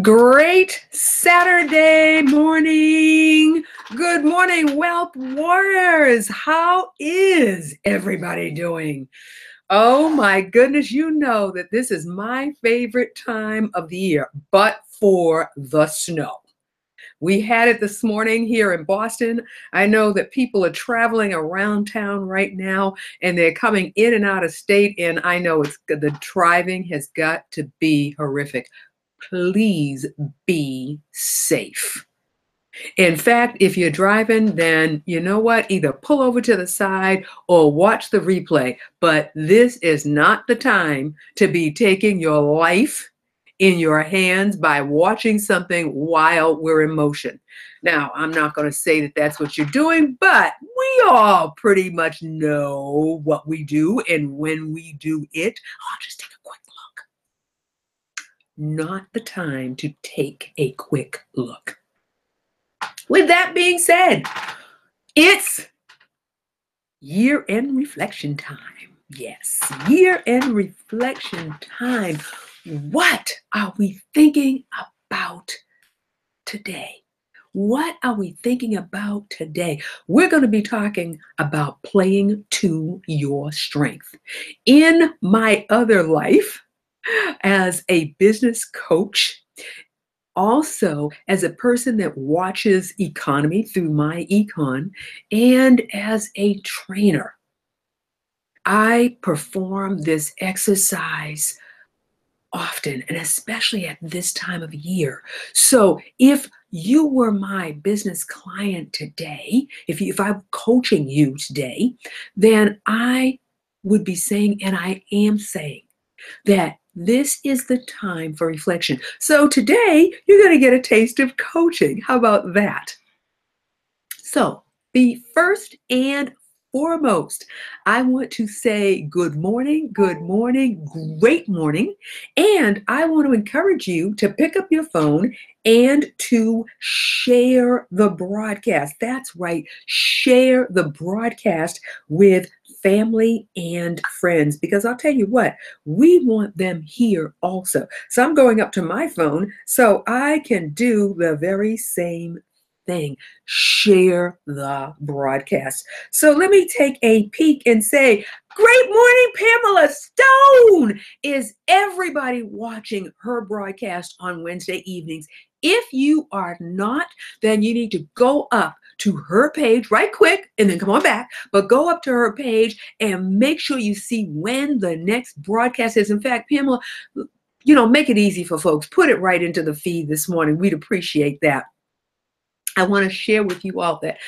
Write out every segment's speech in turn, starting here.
Great Saturday morning. Good morning, Wealth Warriors. How is everybody doing? Oh my goodness, you know that this is my favorite time of the year, but for the snow. We had it this morning here in Boston. I know that people are traveling around town right now and they're coming in and out of state, and I know the driving has got to be horrific. Please be safe. In fact, if you're driving, then you know what? Either pull over to the side or watch the replay. But this is not the time to be taking your life in your hands by watching something while we're in motion. Now, I'm not going to say that that's what you're doing, but we all pretty much know what we do and when we do it. I'll just take a quick look. Not the time to take a quick look. With that being said, it's year-end reflection time. Yes, year-end reflection time. What are we thinking about today? What are we thinking about today? We're going to be talking about playing to your strength. In my other life, as a business coach, also as a person that watches economy through my econ, and as a trainer, I perform this exercise often, and especially at this time of year. So if you were my business client today, if I'm coaching you today, then I would be saying, and I am saying, that this is the time for reflection. So today, you're going to get a taste of coaching. How about that? So, the first and foremost, I want to say good morning, great morning, and I want to encourage you to pick up your phone and to share the broadcast. That's right, share the broadcast with family and friends, because I'll tell you what, we want them here also. So I'm going up to my phone so I can do the very same thing. Share the broadcast. So let me take a peek and say, great morning, Pamela Stone. Is everybody watching her broadcast on Wednesday evenings? If you are not, then you need to go up to her page right quick and then come on back, but go up to her page and make sure you see when the next broadcast is. In fact, Pamela, make it easy for folks. Put it right into the feed this morning. We'd appreciate that. I want to share with you all that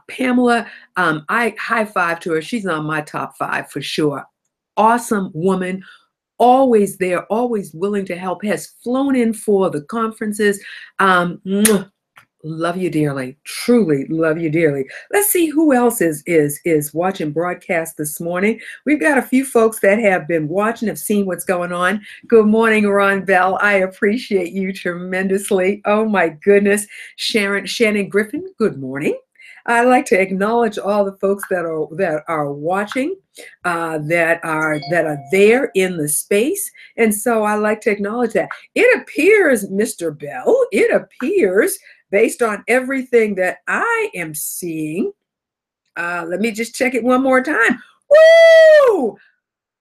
Pamela, I high five to her. She's on my top 5 for sure. Awesome woman, always there, always willing to help, has flown in for the conferences. Love you dearly, truly love you dearly. Let's see who else is watching broadcast this morning. We've got a few folks that have been watching, have seen what's going on. Good morning, Ron Bell. I appreciate you tremendously. Oh my goodness. Shannon Griffin, good morning. I'd like to acknowledge all the folks that are watching, that are there in the space, and so I like to acknowledge that. It appears, Mr. Bell, it appears, based on everything that I am seeing, let me just check it one more time. Woo!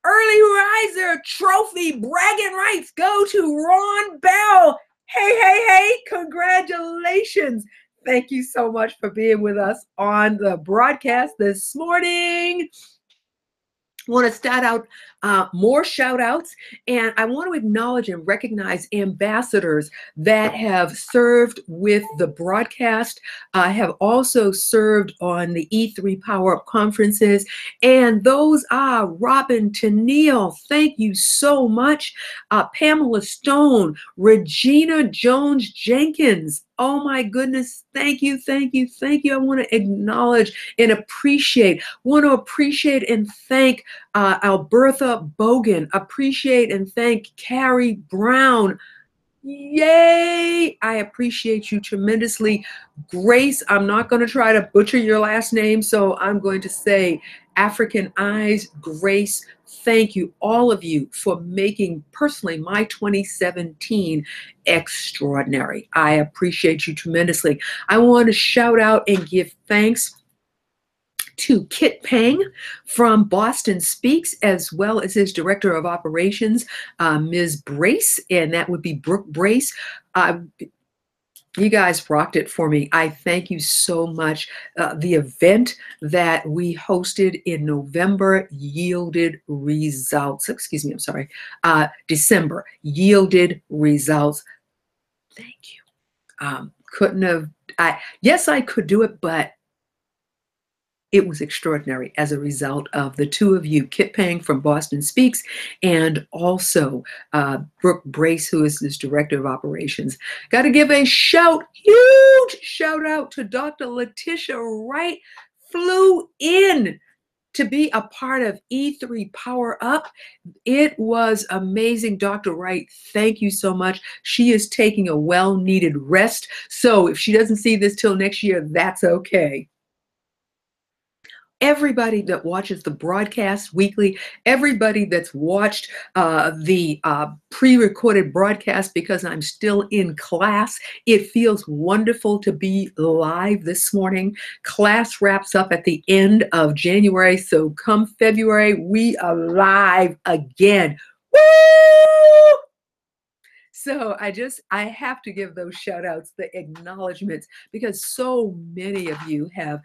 Early riser trophy bragging rights go to Ron Bell. Hey, congratulations. Thank you so much for being with us on the broadcast this morning. I want to start out more shout outs, and I want to acknowledge and recognize ambassadors that have served with the broadcast, have also served on the E3 Power Up conferences, and those are Robin Tennille, thank you so much, Pamela Stone, Regina Jones Jenkins. Oh my goodness, thank you. I want to acknowledge and appreciate and thank Albertha Bogan, appreciate and thank Carrie Brown. Yay! I appreciate you tremendously. Grace, I'm not going to try to butcher your last name, so I'm going to say African Eyes. Grace, thank you, all of you, for making personally my 2017 extraordinary. I appreciate you tremendously. I want to shout out and give thanks to Kit Pang from Boston Speaks, as well as his director of operations, Ms. Brace, and that would be Brooke Brace. You guys rocked it for me. I thank you so much. The event that we hosted in November yielded results. Excuse me, I'm sorry. December yielded results. Thank you. Couldn't have, yes, I could do it, but it was extraordinary as a result of the two of you, Kit Pang from Boston Speaks, and also Brooke Brace, who is this director of operations. Got to give a huge shout out to Dr. Letitia Wright, flew in to be a part of E3 Power Up. It was amazing. Dr. Wright, thank you so much. She is taking a well-needed rest. So if she doesn't see this till next year, that's okay. Everybody that watches the broadcast weekly, everybody that's watched the pre-recorded broadcast because I'm still in class. It feels wonderful to be live this morning. Class wraps up at the end of January, so come February, we are live again. Woo! So I have to give those shout outs, the acknowledgments, because so many of you have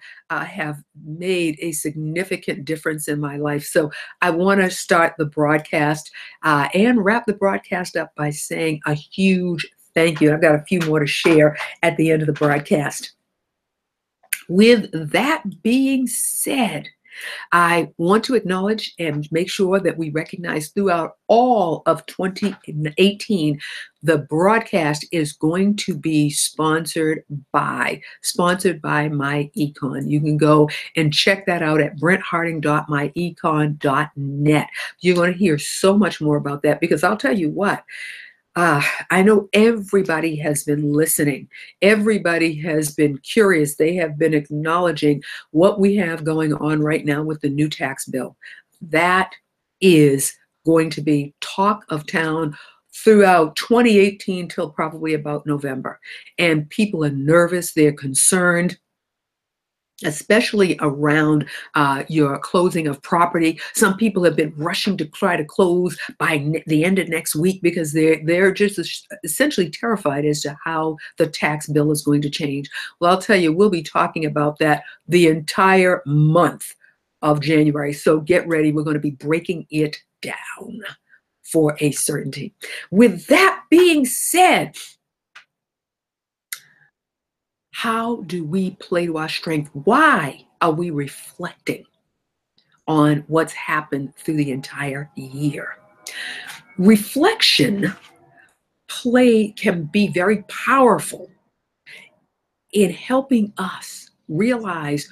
made a significant difference in my life. So I want to start the broadcast and wrap the broadcast up by saying a huge thank you. I've got a few more to share at the end of the broadcast. With that being said, I want to acknowledge and make sure that we recognize throughout all of 2018, the broadcast is going to be sponsored by My Econ. You can go and check that out at brentharding.myecon.net. You're going to hear so much more about that because I'll tell you what, I know everybody has been listening. Everybody has been curious. They have been acknowledging what we have going on right now with the new tax bill. That is going to be talk of town throughout 2018 till probably about November. And people are nervous. They're concerned, especially around your closing of property. Some people have been rushing to try to close by the end of next week because they're just essentially terrified as to how the tax bill is going to change. Well, I'll tell you, we'll be talking about that the entire month of January. So get ready. We're going to be breaking it down for a certainty. With that being said, how do we play to our strength? Why are we reflecting on what's happened through the entire year? Reflection can be very powerful in helping us realize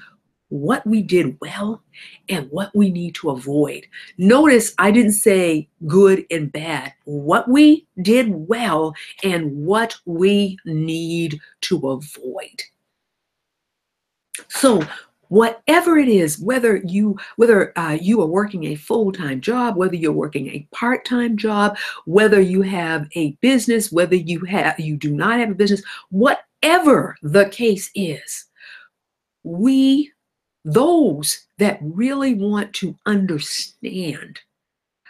what we did well and what we need to avoid. Notice I didn't say good and bad. What we did well and what we need to avoid. So whatever it is, whether you are working a full-time job, whether you're working a part-time job, whether you have a business, whether you do not have a business, whatever the case is, those that really want to understand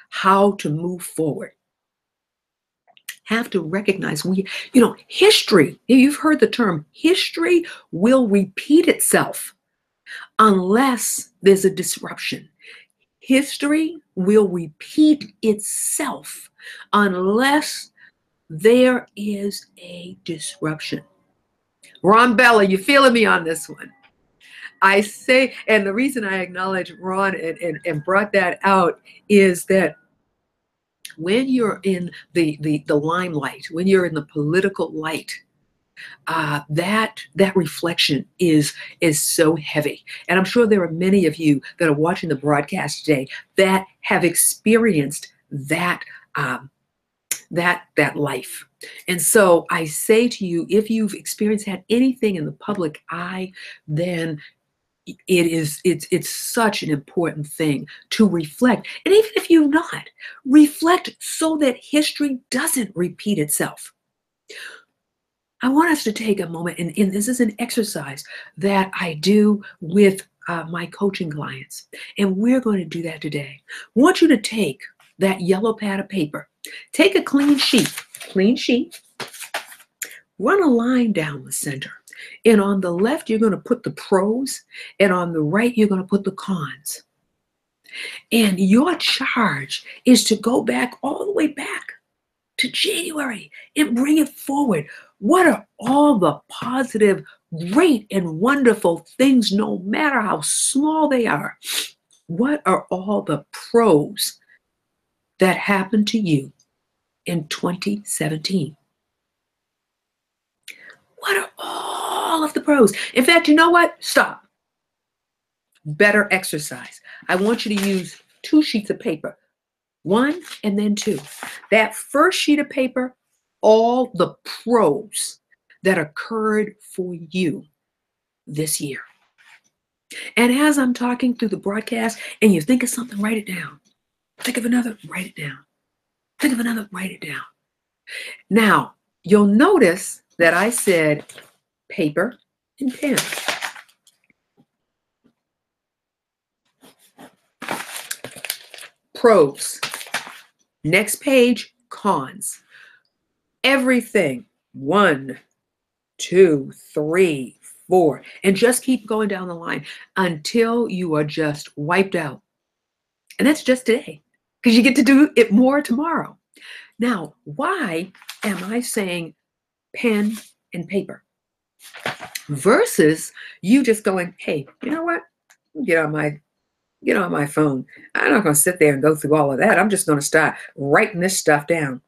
how to move forward have to recognize history, you've heard the term, history will repeat itself unless there's a disruption. History will repeat itself unless there is a disruption. Ron Bella, you feeling me on this one? I say, and the reason I acknowledge Ron and brought that out is that when you're in the limelight, when you're in the political light, that reflection is so heavy. And I'm sure there are many of you that are watching the broadcast today that have experienced that life. And so I say to you, if you've experienced anything in the public eye, then it's such an important thing to reflect. And even if you're not, reflect so that history doesn't repeat itself. I want us to take a moment, and this is an exercise that I do with my coaching clients, and we're going to do that today. I want you to take that yellow pad of paper, take a clean sheet, run a line down the center, and on the left you're going to put the pros, and on the right you're going to put the cons. And your charge is to go back all the way back to January and bring it forward. What are all the positive, great, and wonderful things, no matter how small they are? What are all the pros that happened to you in 2017? What are all of the pros? In fact, you know what? Stop. Better exercise. I want you to use 2 sheets of paper. 1 and then 2. That first sheet of paper, all the pros that occurred for you this year. And as I'm talking through the broadcast and you think of something, write it down. Think of another, write it down. Think of another, write it down. Now, you'll notice that I said paper and pen. Pros. Next page, cons. Everything. 1, 2, 3, 4. And just keep going down the line until you are just wiped out. And that's just today, because you get to do it more tomorrow. Now, why am I saying pen and paper versus you just going, hey, you know what? Get on my phone. I'm not going to sit there and go through all of that. I'm just going to start writing this stuff down.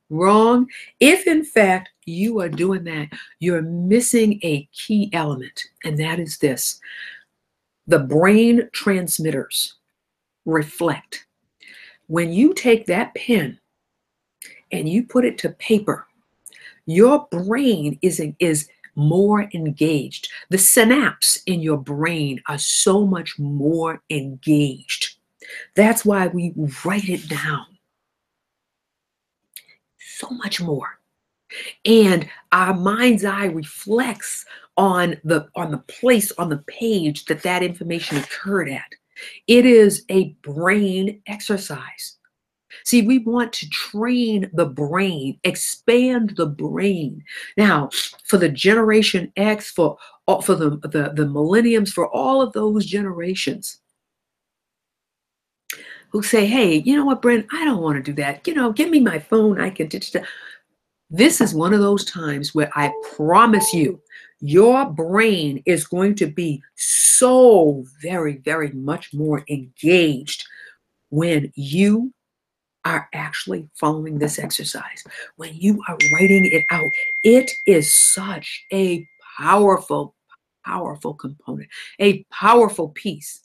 Wrong. If in fact you are doing that, you're missing a key element, and that is this. The brain transmitters reflect. When you take that pen and you put it to paper, your brain is more engaged. The synapses in your brain are so much more engaged. That's why we write it down. So much more. And our mind's eye reflects on the place on the page that information occurred at. It is a brain exercise. See, we want to train the brain, expand the brain. Now, for the Generation X, for the millenniums, for all of those generations who say, hey, you know what, Brent, I don't want to do that. Give me my phone. I can ditch that. This is one of those times where I promise you, your brain is going to be so very, very much more engaged when you are actually following this exercise. When you are writing it out, it is such a powerful, powerful component, a powerful piece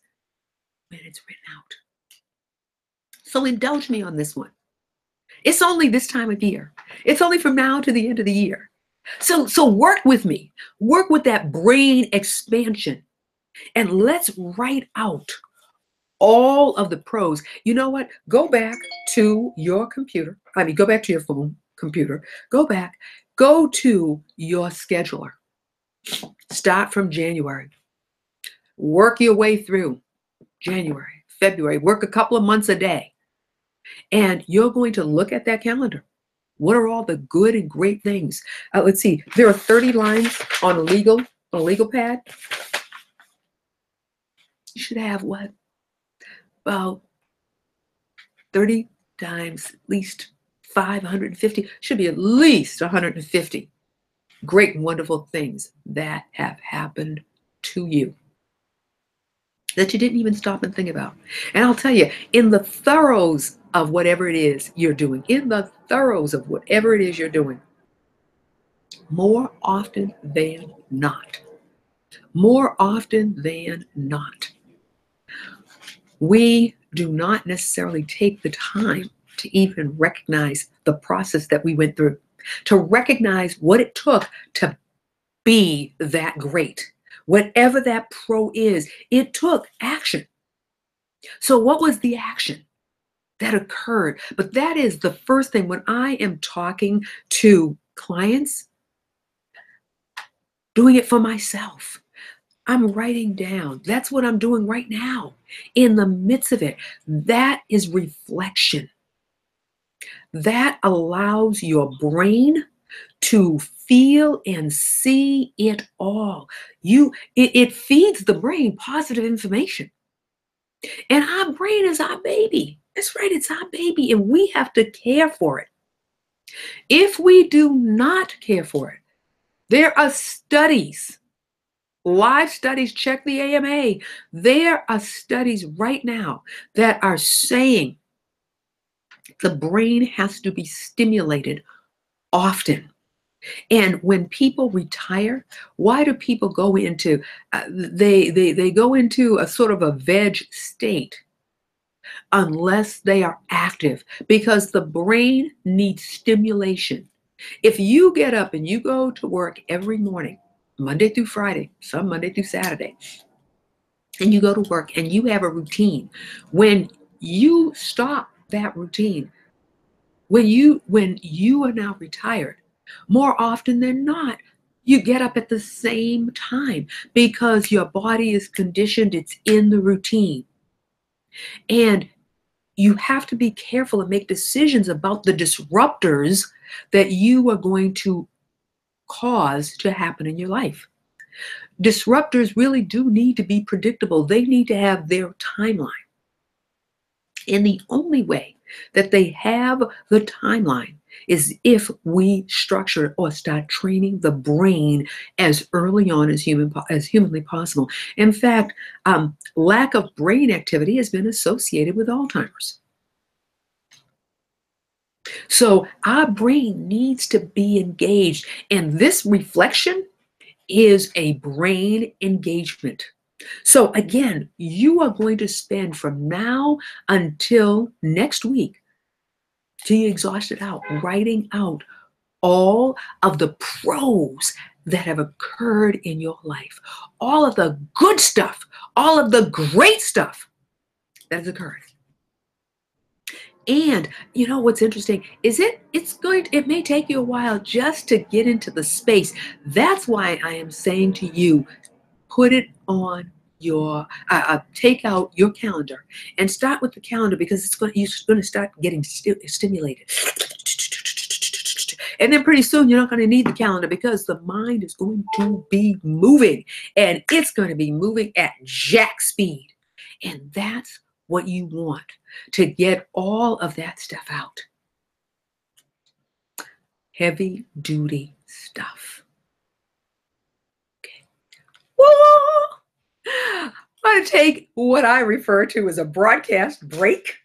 when it's written out. So indulge me on this one. It's only this time of year. It's only from now to the end of the year. So work with me. Work with that brain expansion. And let's write out all of the pros. You know what? Go back to your computer. Go back to your phone, computer. Go back. Go to your scheduler. Start from January. Work your way through January, February. Work a couple of months a day. And you're going to look at that calendar. What are all the good and great things? Let's see. There are 30 lines on a legal pad. You should have what? About 30 times at least 550. Should be at least 150 great and wonderful things that have happened to you that you didn't even stop and think about. And I'll tell you, in the thoroes of whatever it is you're doing, more often than not, we do not necessarily take the time to even recognize the process that we went through, to recognize what it took to be that great, Whatever that pro is, it took action. So what was the action that occurred? But that is the first thing when I am talking to clients, doing it for myself. I'm writing down. That's what I'm doing right now in the midst of it. That is reflection. That allows your brain to feel and see it all. It feeds the brain positive information. And our brain is our baby. That's right, it's our baby, and we have to care for it. If we do not care for it, there are studies, live studies, check the AMA. There are studies right now that are saying the brain has to be stimulated often. And when people retire, why do people go into they go into a sort of a veg state unless they are active, because the brain needs stimulation. If you get up and you go to work every morning, Monday through Friday, some Monday through Saturday, and you go to work and you have a routine, when you stop that routine, when you are now retired, more often than not, you get up at the same time because your body is conditioned, it's in the routine. And you have to be careful and make decisions about the disruptors that you are going to cause to happen in your life. Disruptors really do need to be predictable. They need to have their timeline. And the only way that they have the timeline is if we structure or start training the brain as early on as humanly possible. In fact, lack of brain activity has been associated with Alzheimer's. So our brain needs to be engaged, and this reflection is a brain engagement. So again, you are going to spend from now until next week till you exhaust it out, writing out all of the pros that have occurred in your life, all of the good stuff, all of the great stuff that has occurred. And you know what's interesting is it may take you a while just to get into the space. That's why I am saying to you, put it on your take out your calendar and start with the calendar, because you're going to start getting stimulated. And then pretty soon you're not going to need the calendar, because the mind is going to be moving, and it's going to be moving at jack speed. And that's what you want, to get all of that stuff out. Heavy duty stuff. Okay. Whoa! I'm going to take what I refer to as a broadcast break,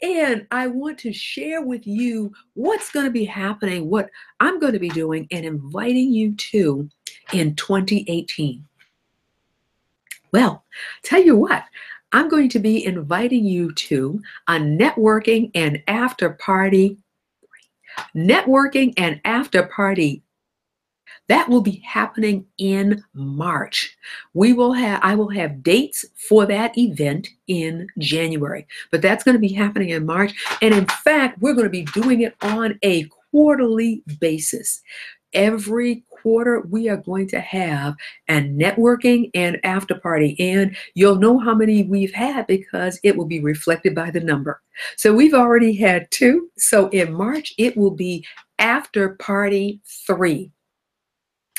and I want to share with you what's going to be happening, what I'm going to be doing and inviting you to in 2018. Well, tell you what, I'm going to be inviting you to a networking and after party that will be happening in March. I will have dates for that event in January, but that's going to be happening in March. And in fact, we're going to be doing it on a quarterly basis. Every quarter, we are going to have a networking and after party, and you'll know how many we've had because it will be reflected by the number. So we've already had 2. So in March, it will be after party 3.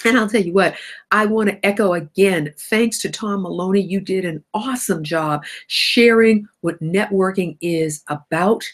And I'll tell you what, I want to echo again, thanks to Tom Maloney. You did an awesome job sharing what networking is about.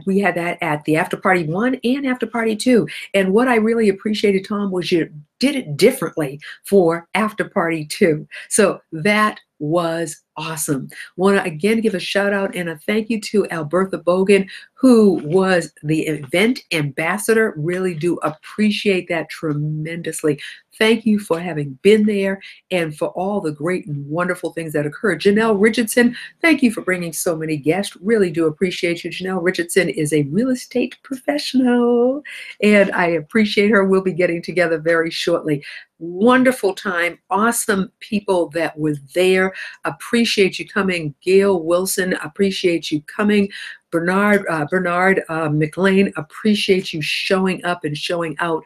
We had that at the after party 1 and after party 2. And what I really appreciated, Tom, was you did it differently for after party 2. So that was awesome. Want to again give a shout out and a thank you to Albertha Bogan, who was the event ambassador. Really do appreciate that tremendously. Thank you for having been there and for all the great and wonderful things that occurred. Janelle Richardson, thank you for bringing so many guests. Really do appreciate you. Janelle Richardson is a real estate professional, and I appreciate her. We'll be getting together very shortly. shortly. Wonderful time. Awesome people that were there. Appreciate you coming. Gail Wilson, appreciate you coming. Bernard McLean, appreciate you showing up and showing out.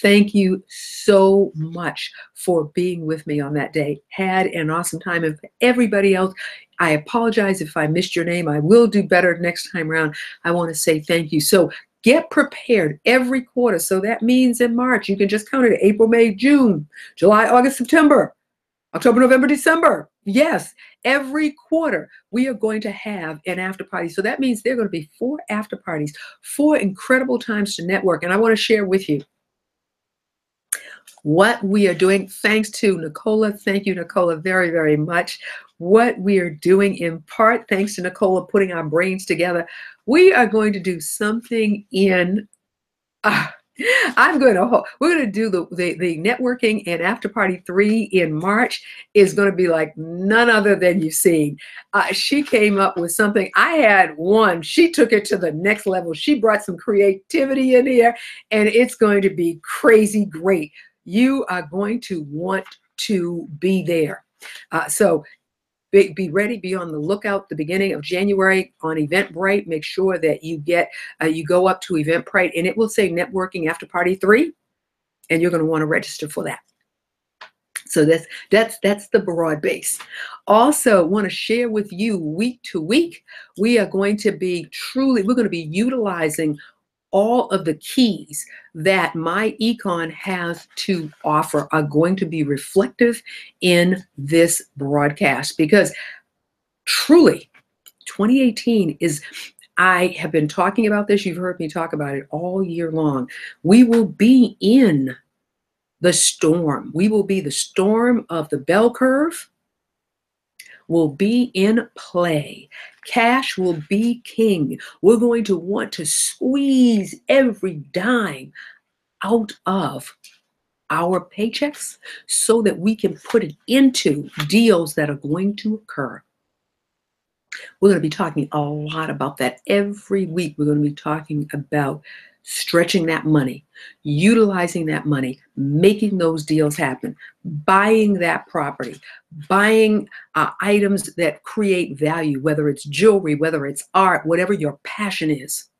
Thank you so much for being with me on that day. Had an awesome time. And for everybody else, I apologize if I missed your name. I will do better next time around. I want to say thank you. So get prepared every quarter. So that means in March, you can just count it: April, May, June, July, August, September, October, November, December. Yes, every quarter we are going to have an after party. So that means there are going to be 4 after parties, 4 incredible times to network. And I want to share with you what we are doing. Thanks to Nicola. Thank you, Nicola, very, very much. What we are doing in part, thanks to Nicola putting our brains together, we are going to do something in, we're going to do the networking and after party 3 in March. Is going to be like none other than you've seen. She came up with something. I had one. She took it to the next level. She brought some creativity in here, and it's going to be crazy great. You are going to want to be there. So be ready, be on the lookout the beginning of January on Eventbrite. Make sure that you go up to Eventbrite and it will say Networking After Party 3, and you're going to want to register for that. So that's the broad base. Also want to share with you, week to week, we're going to be utilizing all of the keys that my econ has to offer are going to be reflective in this broadcast, because truly 2018 is, I have been talking about this. You've heard me talk about it all year long. We will be in the storm. We will be the storm of the bell curve will be in play. Cash will be king. We're going to want to squeeze every dime out of our paychecks so that we can put it into deals that are going to occur. We're going to be talking a lot about that every week. We're going to be talking about stretching that money, utilizing that money, making those deals happen, buying that property, buying items that create value, whether it's jewelry, whether it's art, whatever your passion is,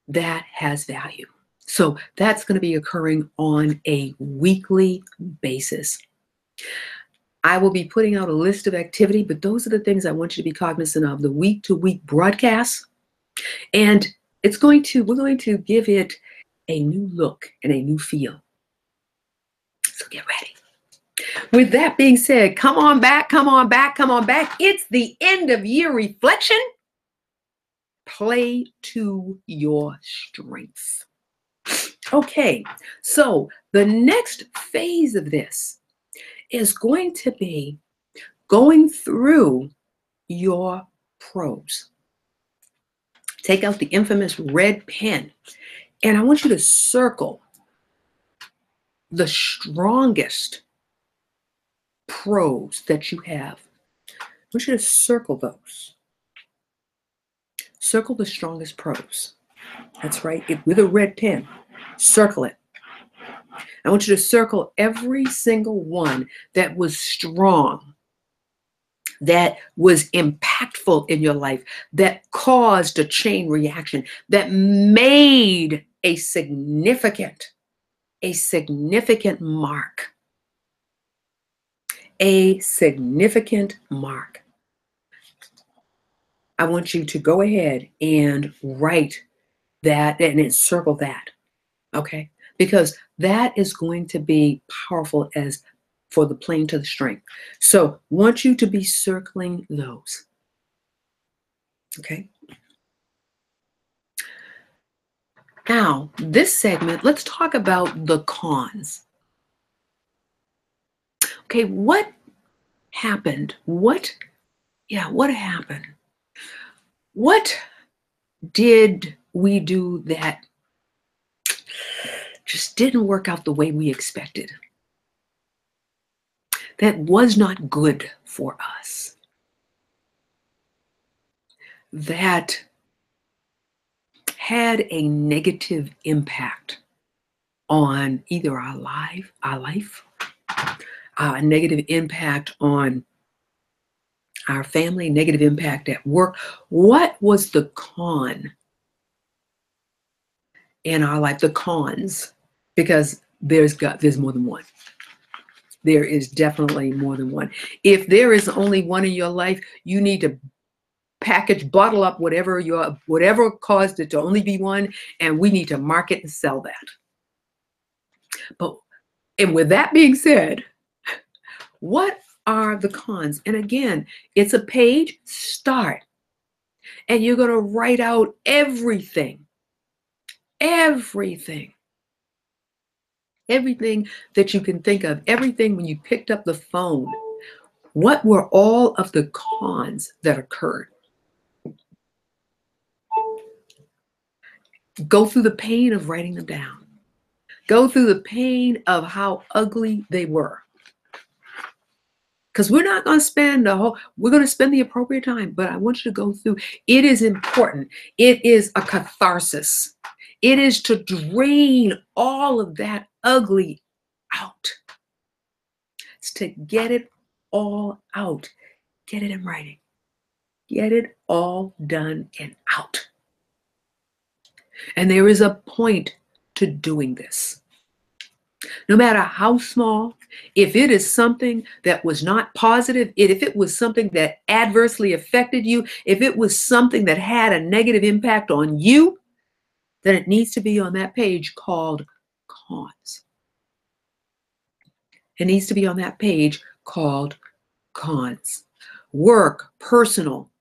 that has value. So that's going to be occurring on a weekly basis. I will be putting out a list of activity, but those are the things I want you to be cognizant of, the week-to-week broadcasts. And we're going to give it a new look and a new feel. So get ready. With that being said, come on back, come on back, come on back. It's the end of year reflection. Play to your strengths. Okay, so the next phase of this is going to be going through your pros. Take out the infamous red pen, and I want you to circle the strongest pros that you have. I want you to circle those. Circle the strongest pros. That's right, with a red pen. Circle it. I want you to circle every single one that was strong, that was impactful in your life, that caused a chain reaction, that made a significant mark. A significant mark. I want you to go ahead and write that and encircle that, okay? Because that is going to be powerful as for the plane to the strength. So want you to be circling those, okay? Now, this segment, let's talk about the cons. Okay, what happened? What happened? What did we do that just didn't work out the way we expected? That was not good for us. That had a negative impact on either our life, a negative impact on our family, negative impact at work. What was the con in our life? The cons, because there's more than one. There is definitely more than one. If there is only one in your life, you need to bottle up whatever caused it to only be one, and we need to market and sell that. And with that being said, what are the cons? And again, it's a page start, and you're going to write out everything that you can think of, everything when you picked up the phone. What were all of the cons that occurred? Go through the pain of writing them down. Go through the pain of how ugly they were. Because we're not going to spend we're going to spend the appropriate time, but I want you to go through. It is important. It is a catharsis. It is to drain all of that ugly out. It's to get it all out. Get it in writing. Get it all done and out. And there is a point to doing this. No matter how small, if it is something that was not positive, if it was something that adversely affected you, if it was something that had a negative impact on you, then it needs to be on that page called cons. It needs to be on that page called cons. Work, personal,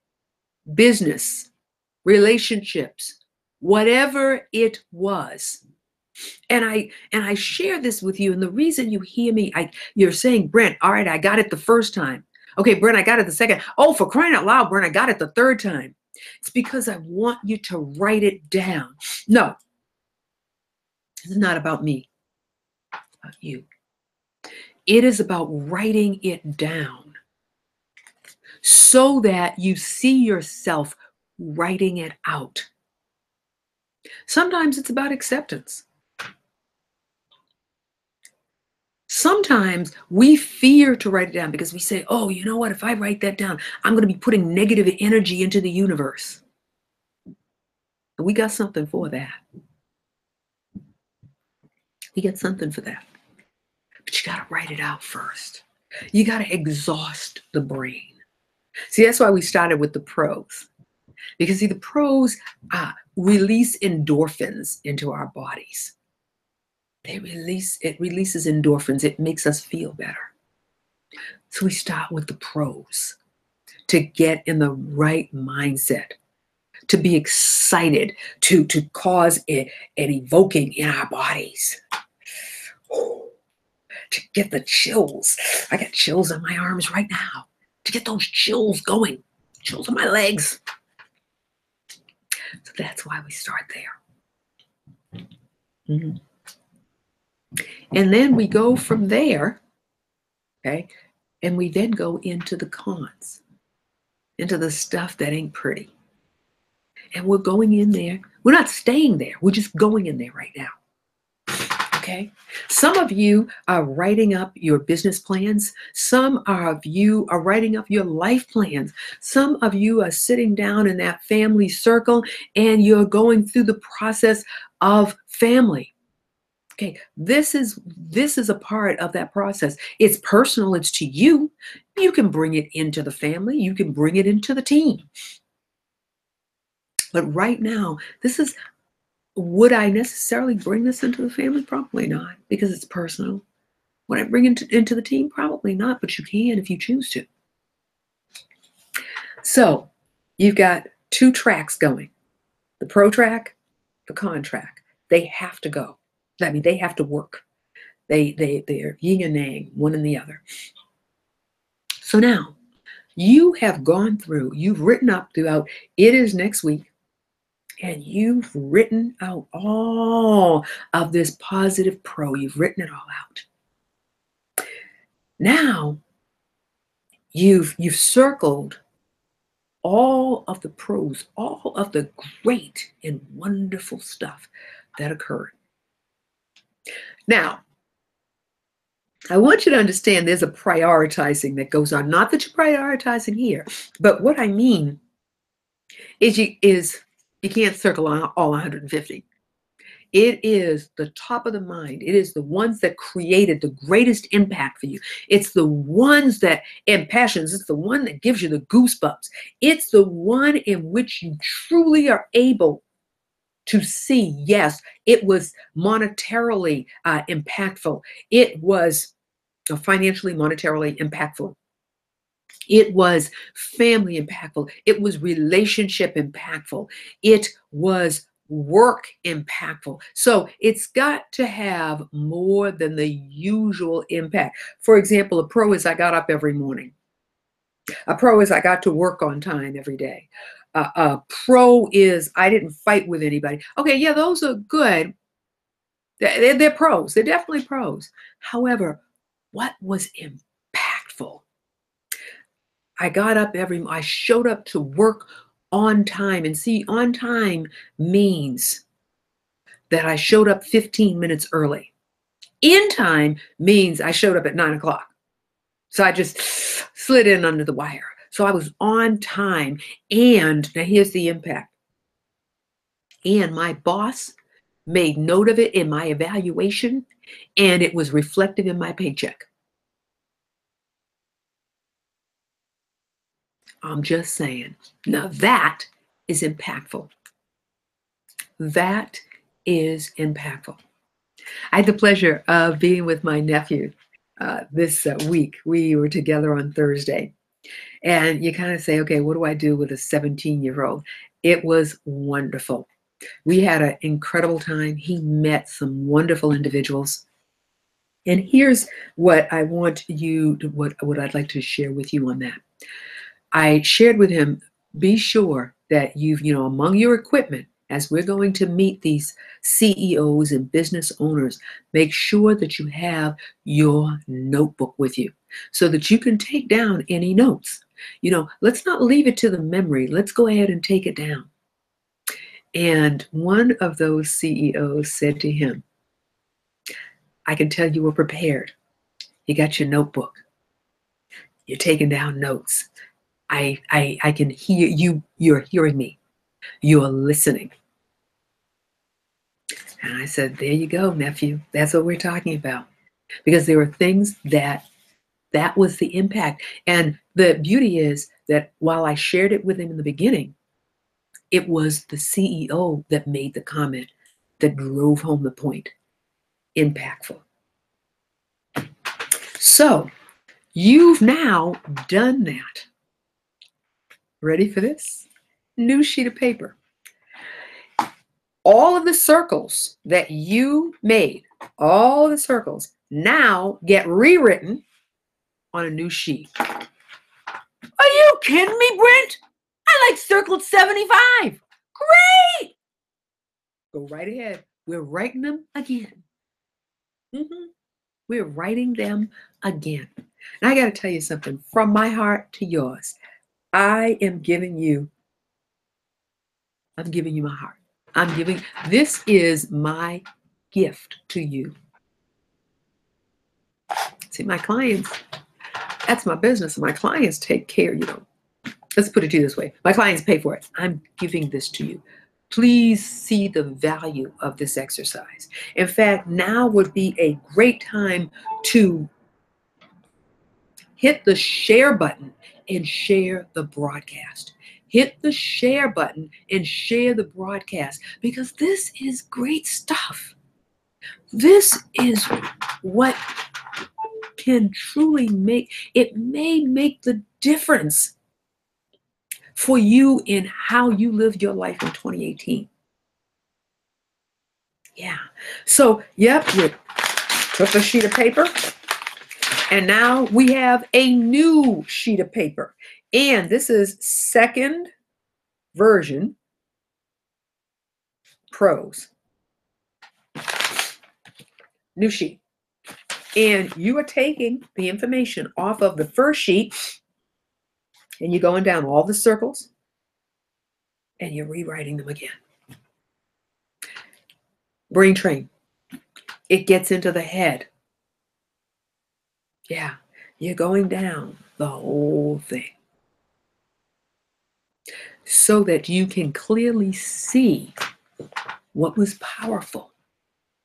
business, relationships, whatever it was. And I share this with you, and the reason you hear me, you're saying, Brent, all right, I got it the first time. Okay, Brent, I got it the second. Oh, for crying out loud, Brent, I got it the third time. It's because I want you to write it down. No, this is not about me. It's about you. It is about writing it down so that you see yourself writing it out. Sometimes it's about acceptance. Sometimes we fear to write it down because we say, oh, you know what? If I write that down, I'm going to be putting negative energy into the universe. And we got something for that. We get something for that. But you got to write it out first. You got to exhaust the brain. See, that's why we started with the pros. Because see, the pros release endorphins into our bodies. It releases endorphins. It makes us feel better. So we start with the pros to get in the right mindset, to be excited, to cause an evoking in our bodies. To get the chills. I got chills on my arms right now. To get those chills going. Chills on my legs. So that's why we start there. Mm-hmm. And then we go from there, okay? And we then go into the cons, into the stuff that ain't pretty. And we're going in there. We're not staying there. We're just going in there right now. Okay? Some of you are writing up your business plans. Some of you are writing up your life plans. Some of you are sitting down in that family circle and you're going through the process of family. Okay, this is a part of that process. It's personal, it's to you. You can bring it into the family, you can bring it into the team. But right now, would I necessarily bring this into the family? Probably not, because it's personal. Would I bring it into the team? Probably not, but you can if you choose to. So you've got two tracks going, the pro track, the con track. They have to go. I mean, they have to work. They're yin and yang, one and the other. So now you have gone through, you've written up throughout, it is next week, and you've written out all of this positive pro. You've written it all out. Now you've circled all of the pros, all of the great and wonderful stuff that occurred. Now, I want you to understand there's a prioritizing that goes on. Not that you're prioritizing here, but what I mean is you can't circle on all 150. It is the top of the mind. It is the ones that created the greatest impact for you. It's the ones that impassions. It's the one that gives you the goosebumps. It's the one in which you truly are able to see, yes, it was monetarily impactful. It was financially, monetarily impactful. It was family impactful. It was relationship impactful. It was work impactful. So it's got to have more than the usual impact. For example, a pro is I got up every morning. A pro is I got to work on time every day. A pro is I didn't fight with anybody. Okay, yeah, those are good. They're pros. They're definitely pros. However, what was impactful? I showed up to work on time. And see, on time means that I showed up 15 minutes early. In time means I showed up at 9 o'clock. So I just slid in under the wire. So I was on time. And now here's the impact. And my boss made note of it in my evaluation, and it was reflective in my paycheck. I'm just saying. Now that is impactful. That is impactful. I had the pleasure of being with my nephew this week. We were together on Thursday. And you kind of say, okay, what do I do with a 17-year-old? It was wonderful. We had an incredible time. He met some wonderful individuals. And here's what I want you to, what I'd like to share with you on that. I shared with him, be sure that you've, among your equipment, as we're going to meet these CEOs and business owners, make sure that you have your notebook with you so that you can take down any notes. Let's not leave it to the memory. Let's go ahead and take it down. And one of those CEOs said to him, I can tell you were prepared. You got your notebook. You're taking down notes. I can hear you. You're hearing me. You're listening. And I said, there you go, nephew. That's what we're talking about. Because there were things that was the impact. And the beauty is that while I shared it with him in the beginning, it was the CEO that made the comment that drove home the point. Impactful. So you've now done that. Ready for this? New sheet of paper. All of the circles that you made, all the circles, now get rewritten on a new sheet. Are you kidding me, Brent? I circled 75. Great. Go right ahead. We're writing them again. We're writing them again. And I got to tell you something, from my heart to yours, I'm giving you my heart. This is my gift to you. See, my clients, that's my business. My clients take care, Let's put it to you this way. My clients pay for it. I'm giving this to you. Please see the value of this exercise. In fact, now would be a great time to hit the share button and share the broadcast. Hit the share button and share the broadcast, because this is great stuff. This is what can truly make the difference for you in how you live your life in 2018. Yeah. So, yep, we took a sheet of paper, and now we have a new sheet of paper. And this is second version pros. New sheet. And you are taking the information off of the first sheet, and you're going down all the circles, and you're rewriting them again. Brain train. It gets into the head. Yeah, you're going down the whole thing so that you can clearly see what was powerful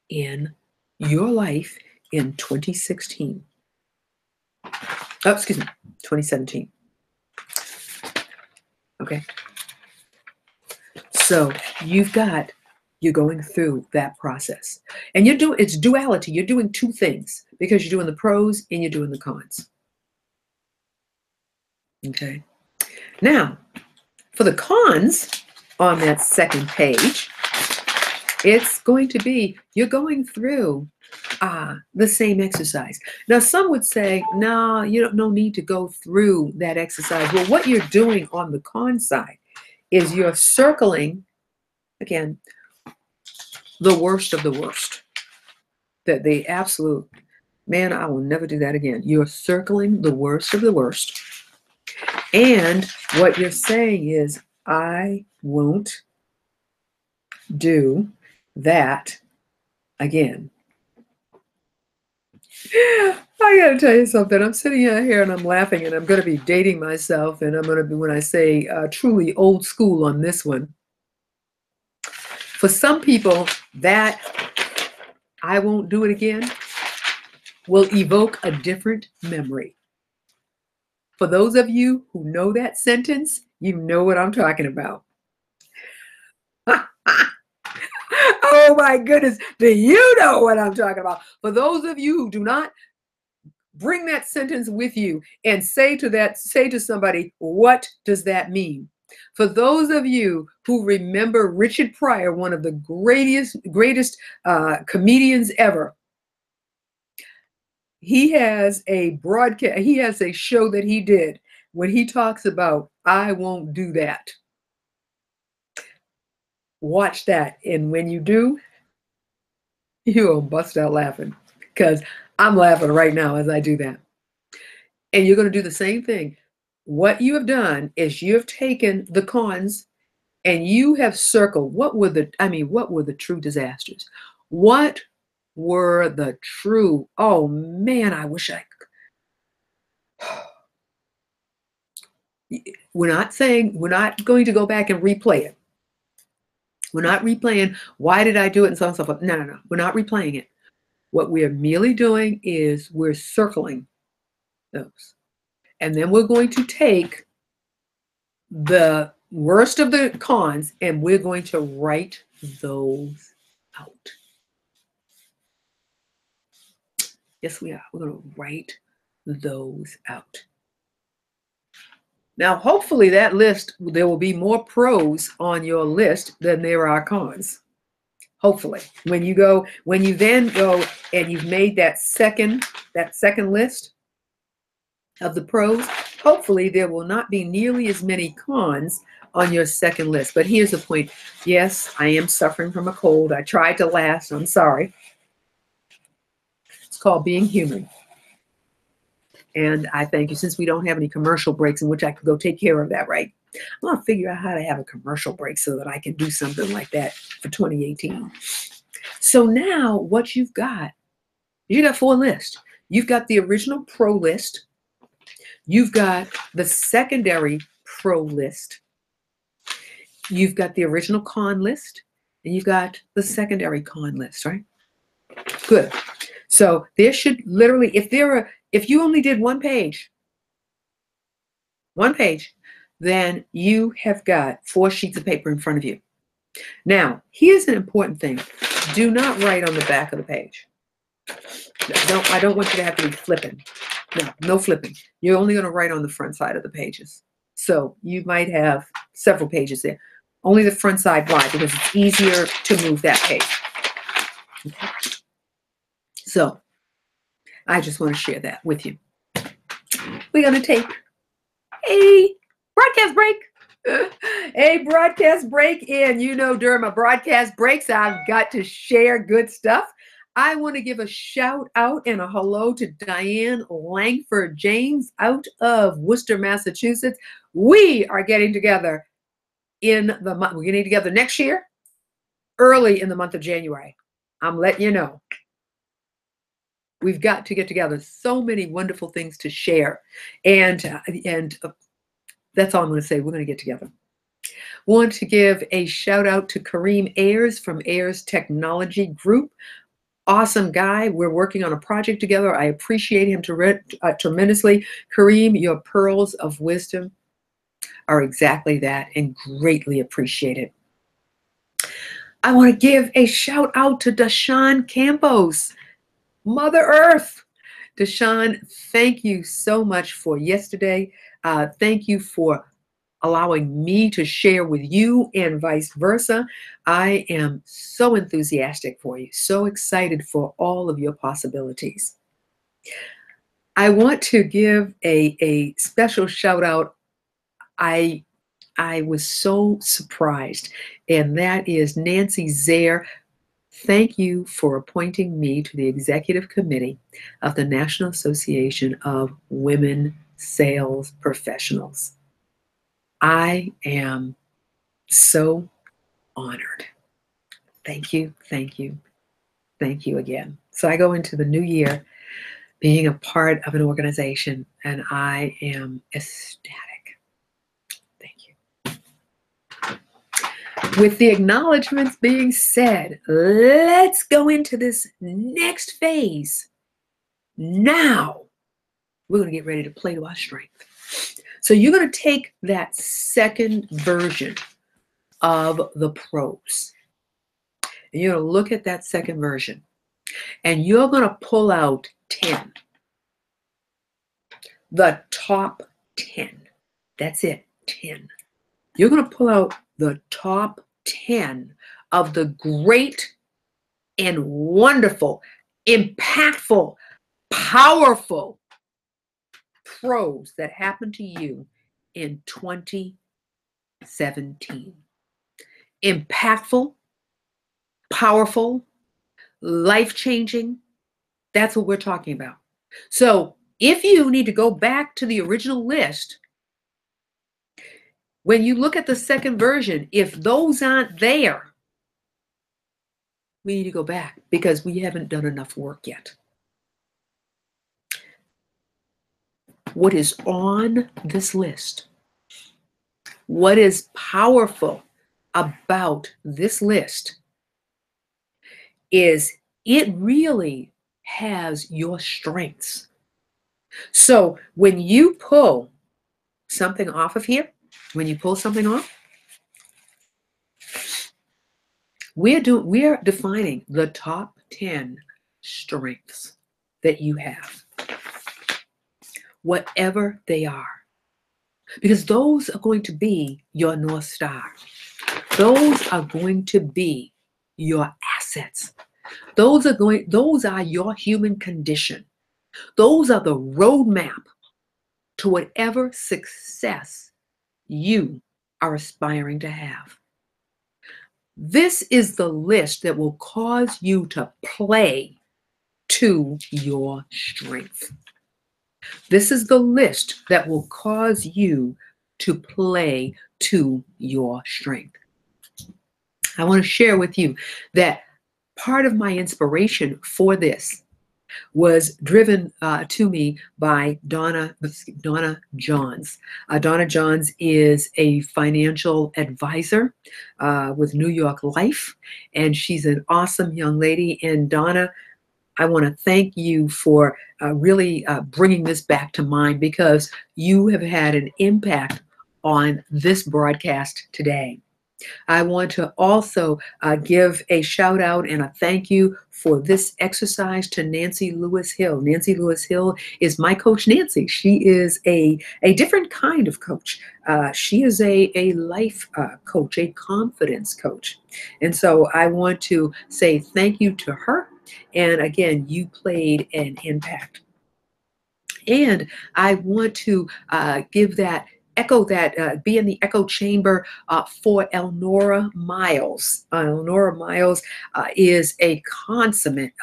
in your life in 2016. Oh, excuse me, 2017. Okay. So you're going through that process. And it's duality. You're doing two things because you're doing the pros and you're doing the cons. Okay. Now, for the cons on that second page, it's going to be you're going through the same exercise. Now, some would say, no, no need to go through that exercise. Well, what you're doing on the con side is you're circling, again, the worst of the worst. That the absolute, man, I will never do that again. You're circling the worst of the worst. And what you're saying is, I won't do that again. I gotta tell you something. I'm sitting out here and I'm laughing, and I'm going to be dating myself, and I'm going to be, when I say truly old school on this one. For some people, that I won't do it again will evoke a different memory. For those of you who know that sentence, you know what I'm talking about. Oh my goodness, do you know what I'm talking about? For those of you who do not, bring that sentence with you and say to somebody, what does that mean? For those of you who remember Richard Pryor, one of the greatest comedians ever, he has a show that he did when he talks about, I won't do that. Watch that. And when you do, you'll bust out laughing, because I'm laughing right now as I do that. And you're going to do the same thing. What you have done is you have taken the cons and you have circled what were the true disasters? What were the true, oh man, I wish I could. We're not going to go back and replay it. We're not replaying, why did I do it, and so on and so forth. No. We're not replaying it. What we are merely doing is we're circling those. And then we're going to take the worst of the cons and we're going to write those out. Yes, we are. We're going to write those out. Now, hopefully that list, there will be more pros on your list than there are cons. Hopefully, when you then go and you've made that second list of the pros, hopefully there will not be nearly as many cons on your second list. But here's the point. Yes, I am suffering from a cold. I tried to last. I'm sorry. It's called being human. And I thank you. Since we don't have any commercial breaks in which I could go take care of that, right? I'm going to figure out how to have a commercial break so that I can do something like that for 2018. So now what you got 4 lists. You've got the original pro list. You've got the secondary pro list. You've got the original con list. And you've got the secondary con list, right? Good. So there should literally, if you only did one page, then you have got 4 sheets of paper in front of you. Now, here's an important thing. Do not write on the back of the page. I don't want you to have to be flipping. No flipping. You're only going to write on the front side of the pages. So you might have several pages there. Only the front side. Why? Because it's easier to move that page. Okay. So I just want to share that with you. We're going to take a broadcast break. A broadcast break. And during my broadcast breaks, I've got to share good stuff. I want to give a shout out and a hello to Diane Langford James out of Worcester, Massachusetts. We are getting together in the month. We're getting together next year, early in the month of January. I'm letting you know. We've got to get together. So many wonderful things to share. And that's all I'm going to say. We're going to get together. Want to give a shout out to Kareem Ayers from Ayers Technology Group. Awesome guy. We're working on a project together. I appreciate him tremendously. Kareem, your pearls of wisdom are exactly that and greatly appreciated. I want to give a shout out to Deshaun Campos, Mother Earth. Deshaun, thank you so much for yesterday. Thank you for allowing me to share with you and vice versa. I am so enthusiastic for you, so excited for all of your possibilities. I want to give a special shout out. I was so surprised, and that is Nancy Zaire. Thank you for appointing me to the executive committee of the National Association of Women Sales Professionals. I am so honored. Thank you, thank you, thank you again. So I go into the new year being a part of an organization, and I am ecstatic. Thank you. With the acknowledgments being said, let's go into this next phase. Now, we're going to get ready to play to our strength. So you're going to take that second version of the pros. And you're going to look at that second version. And you're going to pull out 10. The top 10. That's it, 10. You're going to pull out the top 10 of the great and wonderful, impactful, powerful pros that happened to you in 2017. Impactful, powerful, life-changing. That's what we're talking about. So if you need to go back to the original list, when you look at the second version, if those aren't there, we need to go back because we haven't done enough work yet. What is on this list, what is powerful about this list is it really has your strengths. So when you pull something off of here, when you pull something off, we're defining the top 10 strengths that you have, whatever they are, because those are going to be your North Star. Those are going to be your assets. Those are your human condition. Those are the roadmap to whatever success you are aspiring to have. This is the list that will cause you to play to your strength. This is the list that will cause you to play to your strength. I want to share with you that part of my inspiration for this was driven to me by Donna Johns. Donna Johns is a financial advisor with New York Life, and she's an awesome young lady. And Donna, I want to thank you for really bringing this back to mind, because you have had an impact on this broadcast today. I want to also give a shout out and a thank you for this exercise to Nancy Lewis Hill. Nancy Lewis Hill is my coach, Nancy. She is a different kind of coach. She is a life coach, a confidence coach. And so I want to say thank you to her. And again, you played an impact. And I want to be in the echo chamber for Elnora Miles. Elnora Miles is a consummate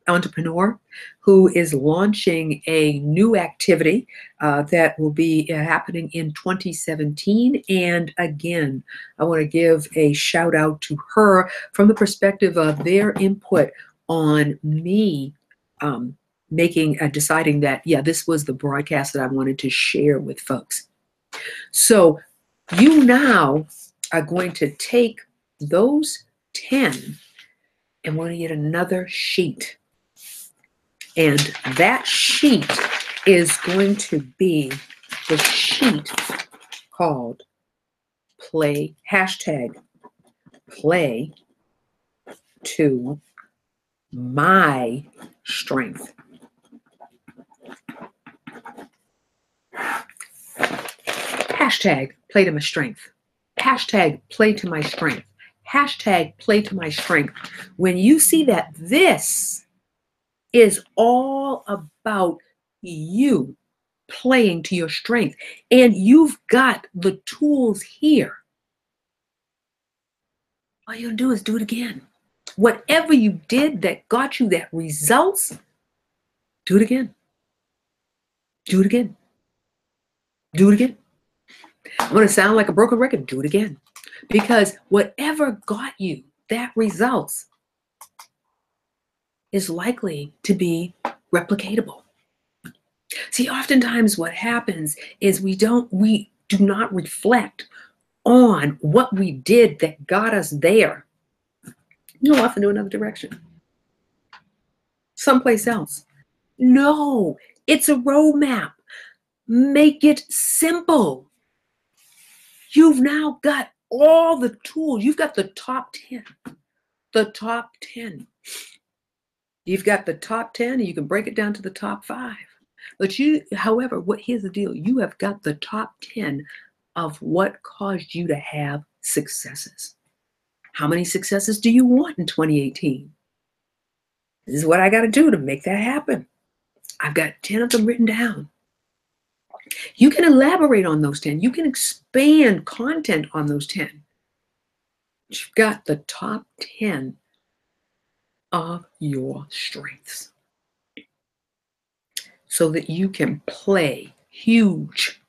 entrepreneur who is launching a new activity that will be happening in 2017. And again, I want to give a shout out to her from the perspective of their input on me deciding that, yeah, this was the broadcast that I wanted to share with folks. So you now are going to take those 10 and we're going to get another sheet. And that sheet is going to be the sheet called play to my strength. Hashtag play to my strength. Hashtag play to my strength. Hashtag play to my strength. When you see that, this is all about you playing to your strength. And you've got the tools here. All you'll do is do it again. Whatever you did that got you that results, do it again. Do it again. Do it again. I'm going to sound like a broken record. Do it again. Because whatever got you that results is likely to be replicatable. See, oftentimes what happens is we do not reflect on what we did that got us there. You'll often do another direction. Someplace else. No, it's a roadmap. Make it simple. You've now got all the tools. You've got the top 10. The top 10. You've got the top 10 and you can break it down to the top 5. But however, here's the deal. You have got the top 10 of what caused you to have successes. How many successes do you want in 2018? This is what I got to do to make that happen. I've got 10 of them written down. You can elaborate on those 10. You can expand content on those 10. You've got the top 10 of your strengths so that you can play huge.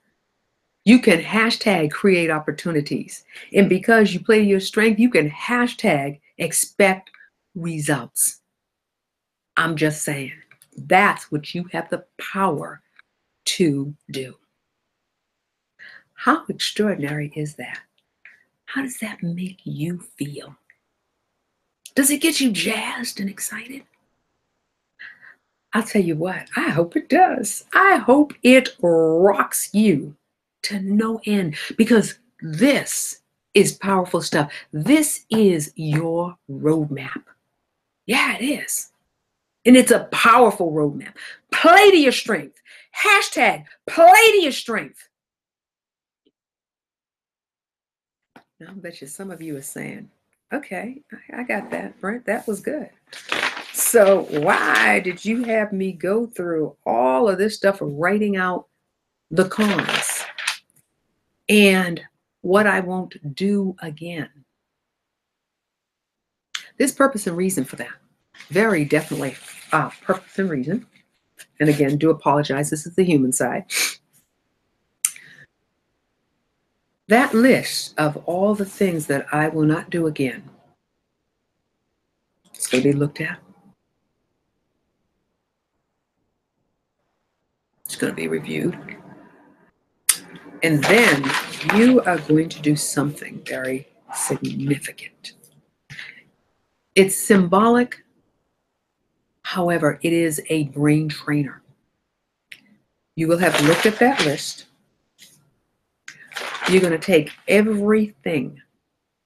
You can hashtag create opportunities. And because you play your strength, you can hashtag expect results. I'm just saying, that's what you have the power to do. How extraordinary is that? How does that make you feel? Does it get you jazzed and excited? I'll tell you what, I hope it does. I hope it rocks you to no end, because this is powerful stuff. This is your roadmap. Yeah, it is. And it's a powerful roadmap. Play to your strength. Hashtag play to your strength. Now, I bet you some of you are saying, okay, I got that, Brent. That was good. So why did you have me go through all of this stuff of writing out the cons and what I won't do again? There's purpose and reason for that. Very definitely purpose and reason. And again, do apologize. This is the human side. That list of all the things that I will not do again, it's going to be looked at. It's going to be reviewed. And then you are going to do something very significant. It's symbolic. However, it is a brain trainer. You will have looked at that list. You're going to take everything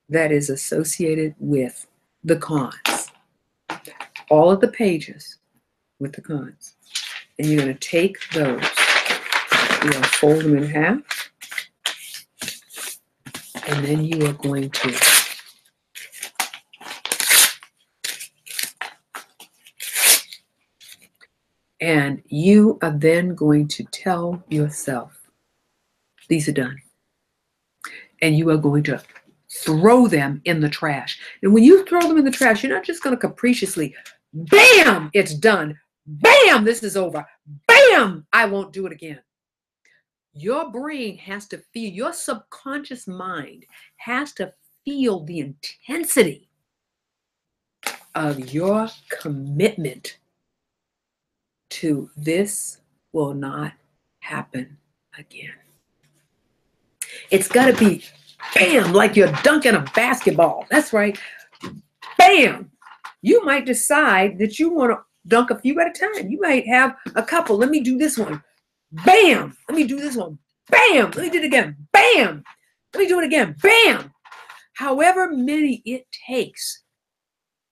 that is associated with the cons, all of the pages with the cons, and you're going to take those, you're going to fold them in half, and then you are going to tell yourself, these are done. And you are going to throw them in the trash. And when you throw them in the trash, you're not just going to capriciously, bam, it's done. Bam, this is over. Bam, I won't do it again. Your brain has to feel, your subconscious mind has to feel the intensity of your commitment to this will not happen again. It's got to be bam, like you're dunking a basketball. That's right. Bam. You might decide that you want to dunk a few at a time. You might have a couple. Let me do this one. Bam. Let me do this one. Bam. Let me do it again. Bam. Let me do it again. Bam. However many it takes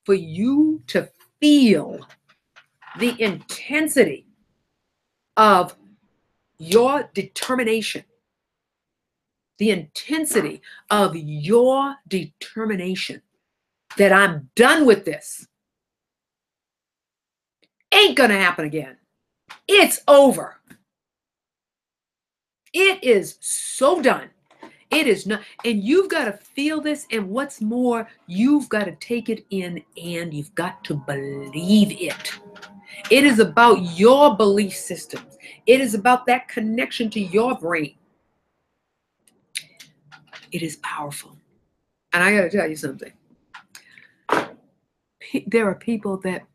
for you to feel the intensity of your determination, the intensity of your determination that I'm done with this. Ain't gonna happen again. It's over. It is so done. It is not, and you've got to feel this, and what's more, you've got to take it in and you've got to believe it. It is about your belief systems. It is about that connection to your brain. It is powerful. And I got to tell you something. There are people that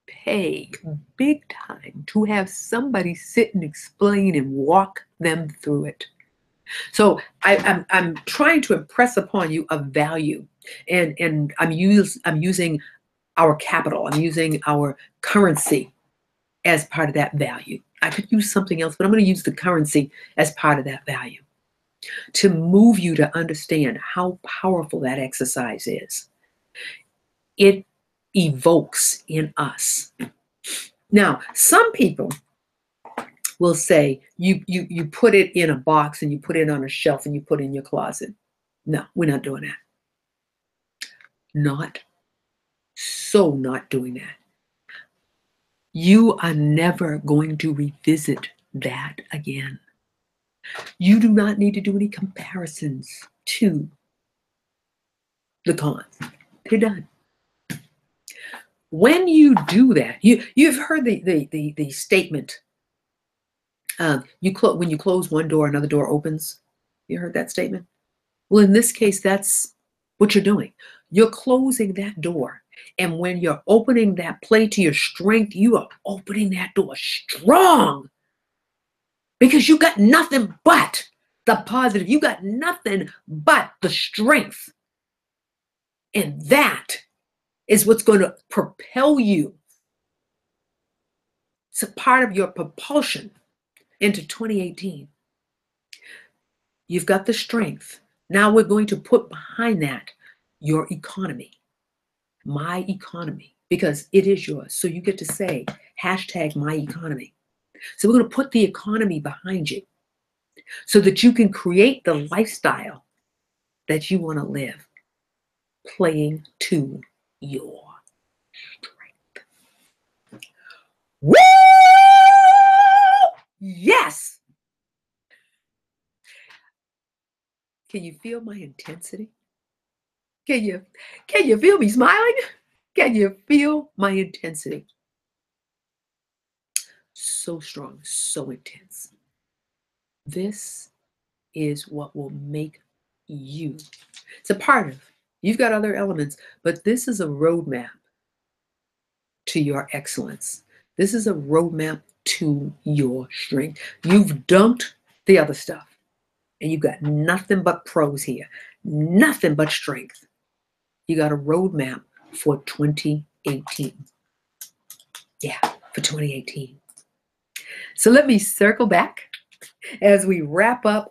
pay big time to have somebody sit and explain and walk them through it. So I'm trying to impress upon you a value, and I'm using our capital. I'm using our currency as part of that value. I could use something else, but I'm going to use the currency as part of that value to move you to understand how powerful that exercise is. It evokes in us. Now, some people will say you put it in a box and you put it on a shelf and you put it in your closet. No, we're not doing that. Not doing that. You are never going to revisit that again. You do not need to do any comparisons to the cons. They're done. When you do that, you've heard the statement, when you close one door, another door opens. You heard that statement? Well, in this case, that's what you're doing. You're closing that door. And when you're opening that play to your strength, you are opening that door strong. Because you got nothing but the positive. You got nothing but the strength. And that is what's going to propel you. It's a part of your propulsion into 2018. You've got the strength. Now we're going to put behind that your economy, my economy, because it is yours. So you get to say, hashtag my economy. So we're going to put the economy behind you so that you can create the lifestyle that you want to live, playing to your strength. Woo! Yes! Can you feel my intensity? Can you feel me smiling? Can you feel my intensity? So strong, so intense. This is what will make you. It's a part of. You've got other elements, but this is a roadmap to your excellence. This is a roadmap to your strength. You've dumped the other stuff, and you've got nothing but pros here, nothing but strength. You got a roadmap for 2018. Yeah, for 2018. So let me circle back as we wrap up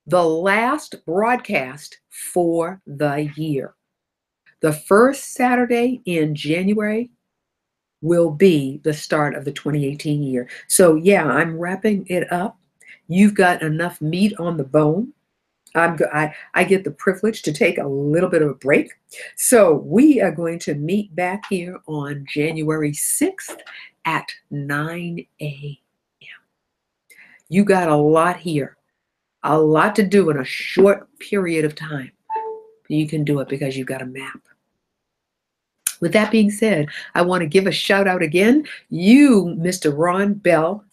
the last broadcast for the year. The first Saturday in January will be the start of the 2018 year. So yeah, I'm wrapping it up. You've got enough meat on the bone. I get the privilege to take a little bit of a break. So we are going to meet back here on January 6th at 9 a.m. You got a lot here, a lot to do in a short period of time. You can do it because you've got a map. With that being said, I want to give a shout out again. You, Mr. Ron Bell,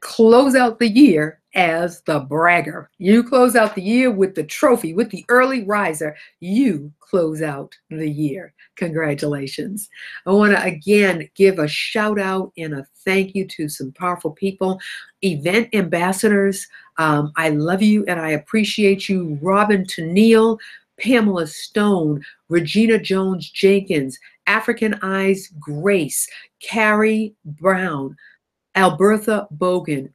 close out the year as the bragger. You close out the year with the trophy, with the early riser. You close out the year. Congratulations. I want to again give a shout out and a thank you to some powerful people, event ambassadors. I love you and I appreciate you. Robin Tennille, Pamela Stone, Regina Jones Jenkins, African Eyes Grace, Carrie Brown, Albertha Bogan.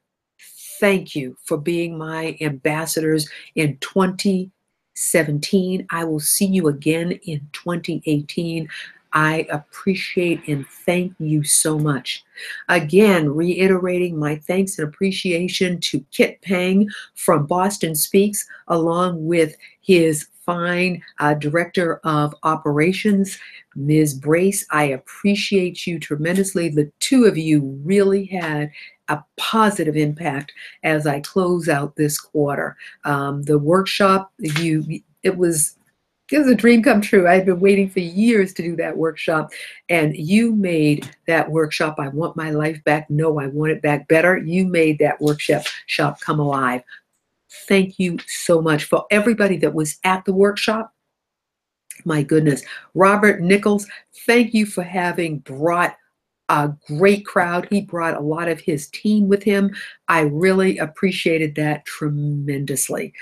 Thank you for being my ambassadors in 2017. I will see you again in 2018. I appreciate and thank you so much. Again, reiterating my thanks and appreciation to Kit Pang from Boston Speaks, along with his fine director of operations, Ms. Brace. I appreciate you tremendously. The two of you really had a positive impact as I close out this quarter. The workshop, it was a dream come true. I've been waiting for years to do that workshop, and you made that workshop, I want my life back. No, I want it back better. You made that workshop come alive. Thank you so much for everybody that was at the workshop. My goodness. Robert Nichols, thank you for having brought a great crowd. He brought a lot of his team with him. I really appreciated that tremendously.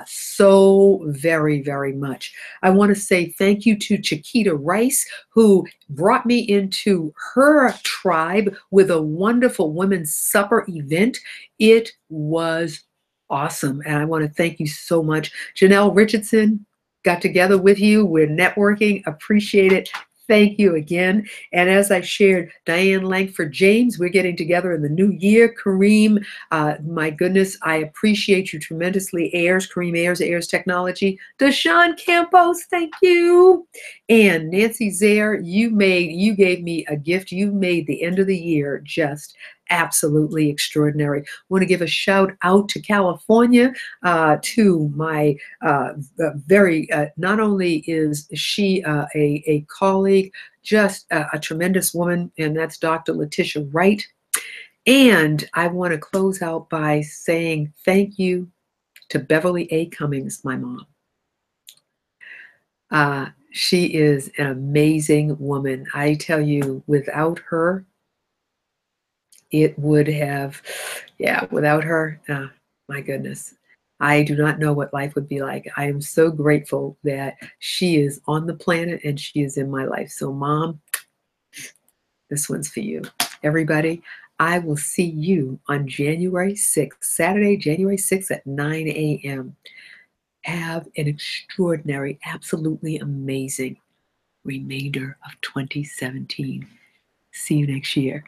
So very, very much. I want to say thank you to Chiquita Rice, who brought me into her tribe with a wonderful women's supper event. It was awesome. And I want to thank you so much. Janelle Richardson, got together with you. We're networking. Appreciate it. Thank you again. And as I shared, Diane Langford James, we're getting together in the new year. Kareem, my goodness, I appreciate you tremendously. Kareem Ayers Technology. Deshaun Campos, thank you. And Nancy Zaire, you gave me a gift. You made the end of the year just absolutely extraordinary. I want to give a shout out to California, to my not only is she a colleague, just a tremendous woman, and that's Dr. Letitia Wright. And I want to close out by saying thank you to Beverly A. Cummings, my mom. She is an amazing woman. I tell you, without her, it would have, without her, my goodness, I do not know what life would be like. I am so grateful that she is on the planet and she is in my life. So, Mom, this one's for you. Everybody, I will see you on January 6th, Saturday, January 6th at 9 a.m. Have an extraordinary, absolutely amazing remainder of 2017. See you next year.